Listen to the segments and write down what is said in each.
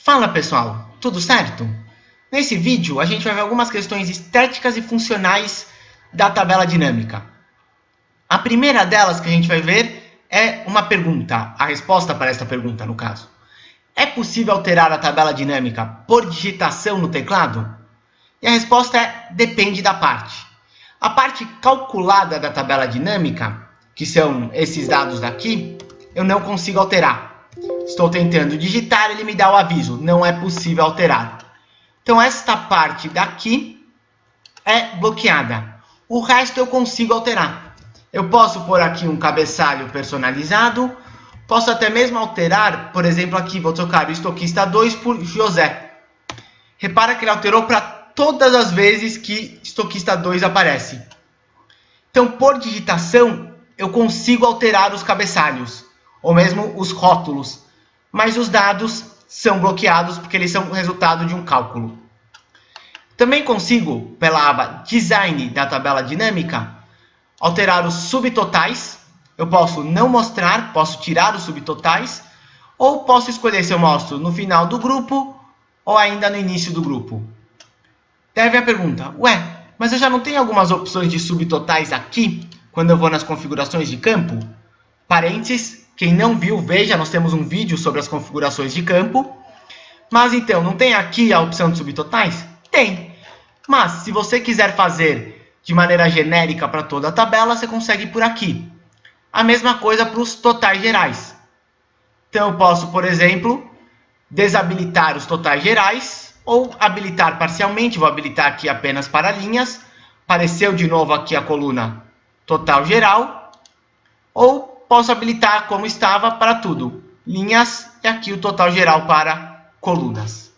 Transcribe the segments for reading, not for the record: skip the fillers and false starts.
Fala pessoal, tudo certo? Nesse vídeo a gente vai ver algumas questões estéticas e funcionais da tabela dinâmica. A primeira delas que a gente vai ver é uma pergunta, a resposta para esta pergunta no caso. É possível alterar a tabela dinâmica por digitação no teclado? E a resposta é depende da parte. A parte calculada da tabela dinâmica, que são esses dados daqui, eu não consigo alterar. Estou tentando digitar, ele me dá o aviso, não é possível alterar. Então, esta parte daqui é bloqueada. O resto eu consigo alterar. Eu posso pôr aqui um cabeçalho personalizado, posso até mesmo alterar, por exemplo, aqui vou trocar o estoquista 2 por José. Repara que ele alterou para todas as vezes que estoquista 2 aparece. Então, por digitação, eu consigo alterar os cabeçalhos, ou mesmo os rótulos. Mas os dados são bloqueados porque eles são resultado de um cálculo. Também consigo, pela aba Design da tabela dinâmica, alterar os subtotais. Eu posso não mostrar, posso tirar os subtotais, ou posso escolher se eu mostro no final do grupo ou ainda no início do grupo. Daí vem a pergunta, mas eu já não tenho algumas opções de subtotais aqui, quando eu vou nas configurações de campo? Parênteses. Quem não viu, veja, nós temos um vídeo sobre as configurações de campo. Mas então, não tem aqui a opção de subtotais? Tem. Mas, se você quiser fazer de maneira genérica para toda a tabela, você consegue por aqui. A mesma coisa para os totais gerais. Então, eu posso, por exemplo, desabilitar os totais gerais ou habilitar parcialmente. Vou habilitar aqui apenas para linhas. Apareceu de novo aqui a coluna total geral. Ou posso habilitar como estava para tudo. Linhas e aqui o total geral para colunas.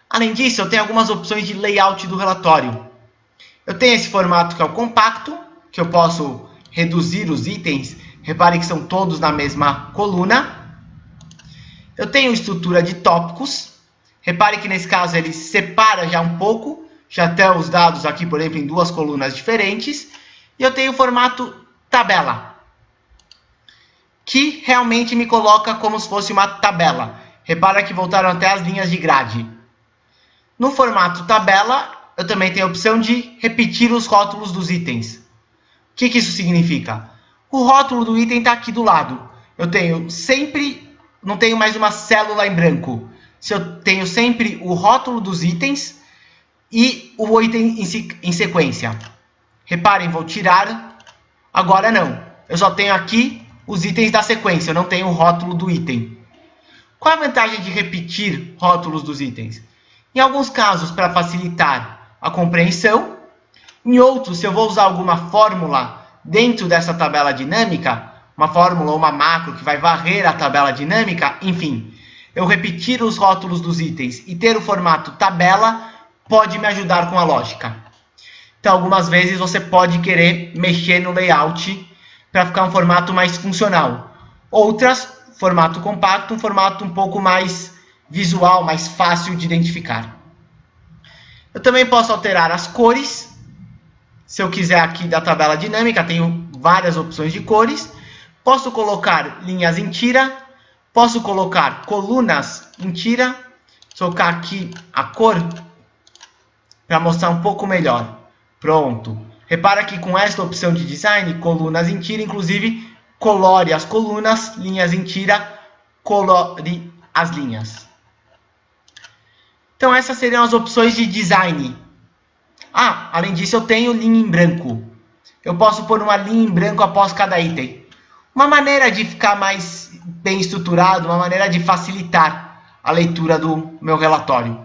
Além disso, eu tenho algumas opções de layout do relatório. Eu tenho esse formato que é o compacto, que eu posso reduzir os itens. Repare que são todos na mesma coluna. Eu tenho estrutura de tópicos. Repare que nesse caso ele separa já um pouco. Já tem os dados aqui, por exemplo, em duas colunas diferentes. E eu tenho o formato tabela, que realmente me coloca como se fosse uma tabela. Repara que voltaram até as linhas de grade. No formato tabela, eu também tenho a opção de repetir os rótulos dos itens. O que isso significa? O rótulo do item está aqui do lado. Eu tenho sempre, não tenho mais uma célula em branco. Eu tenho sempre o rótulo dos itens e o item em sequência. Reparem, vou tirar. Agora não. Eu só tenho aqui os itens da sequência, eu não tenho o rótulo do item. Qual a vantagem de repetir rótulos dos itens? Em alguns casos, para facilitar a compreensão. Em outros, se eu vou usar alguma fórmula dentro dessa tabela dinâmica, uma fórmula ou uma macro que vai varrer a tabela dinâmica, enfim, eu repetir os rótulos dos itens e ter o formato tabela pode me ajudar com a lógica. Então, algumas vezes você pode querer mexer no layout para ficar um formato mais funcional. Outras, formato compacto, um formato um pouco mais visual, mais fácil de identificar. Eu também posso alterar as cores. Se eu quiser aqui da tabela dinâmica, tenho várias opções de cores. Posso colocar linhas em tira. Posso colocar colunas em tira. Vou colocar aqui a cor para mostrar um pouco melhor. Pronto. Repara que com esta opção de design, colunas em tira, inclusive, colore as colunas, linhas em tira, colore as linhas. Então, essas seriam as opções de design. Além disso, eu tenho linha em branco. Eu posso pôr uma linha em branco após cada item. Uma maneira de ficar mais bem estruturado, uma maneira de facilitar a leitura do meu relatório.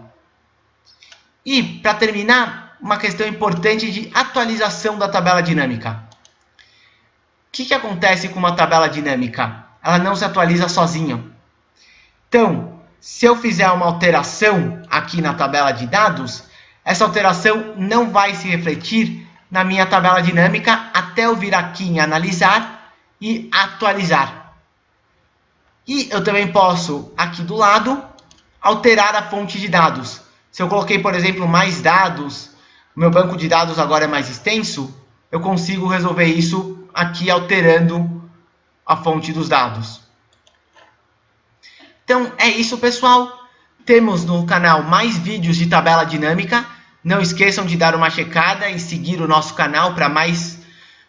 E, para terminar, uma questão importante de atualização da tabela dinâmica. O que acontece com uma tabela dinâmica? Ela não se atualiza sozinha. Então, se eu fizer uma alteração aqui na tabela de dados, essa alteração não vai se refletir na minha tabela dinâmica até eu vir aqui em analisar e atualizar. E eu também posso, aqui do lado, alterar a fonte de dados. Se eu coloquei, por exemplo, mais dados, o meu banco de dados agora é mais extenso, eu consigo resolver isso aqui alterando a fonte dos dados. Então é isso, pessoal. Temos no canal mais vídeos de tabela dinâmica. Não esqueçam de dar uma checada e seguir o nosso canal para mais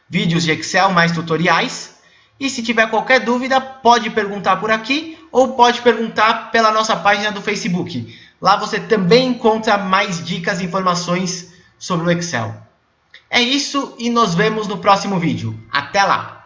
vídeos de Excel, mais tutoriais. E se tiver qualquer dúvida, pode perguntar por aqui ou pode perguntar pela nossa página do Facebook. Lá você também encontra mais dicas e informações sobre o Excel. É isso e nos vemos no próximo vídeo. Até lá!